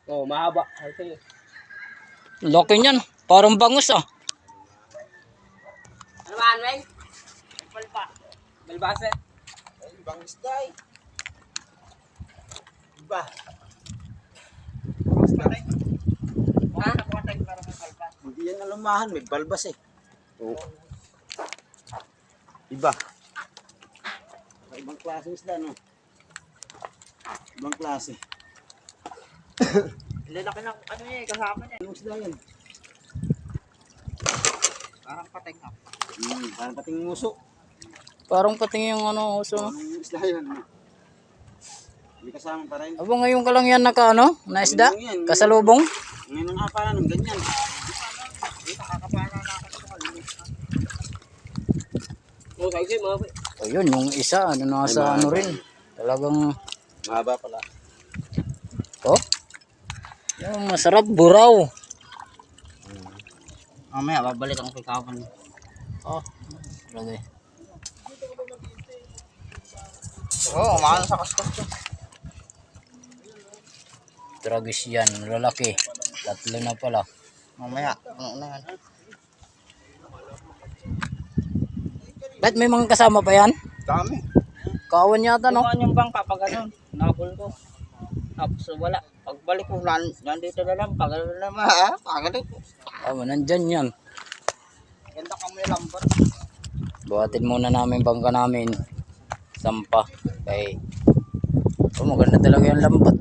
Oh, mahaba. Okay. Laki niyan. Parang bangus ah. Ano ba, Anweng? Balba. Balbase. Ay, bangis day. Iba. Ha? Hindi yan alumahan, may balbas eh. Oo. Iba. Ibang klase isda, no? Ibang klase. Lalaki ng ano niya, kasama niya. Anong isda yan? Parang patay ka. Parang pating nguso. Parang pating yung ano, uso. Anong isda yan? May kasama pa rin. Aba ngayon ka lang yan naka ano, na isda? Kasalubong? Ngayon ang apala ng ganyan. Oh, sige, mga boy. Ayun, yung isa, ano nasa ano rin. Talagang, Mahaba pala. oh. Yung masarap, buraw. Mamaya, babalik ang kikapan. Oh, lagay. Oo, umakan sa kaskas ko. Tragis yan, lalaki. Tatlo na pala. Mamaya, ano na yan. Ba't may mga kasama pa yan? Dami. Kawan yata, no? Tumaan yung bangka pag ano, nakul ko. Tapos wala. Pagbalik ko, nandito na lang. Pag ano naman, ha? Pagalit ko. Ah, nandyan yan. Ganda kang may lambat. Buhatin muna namin bangka namin. Sampa. Kay, oh, maganda talaga yung lambat.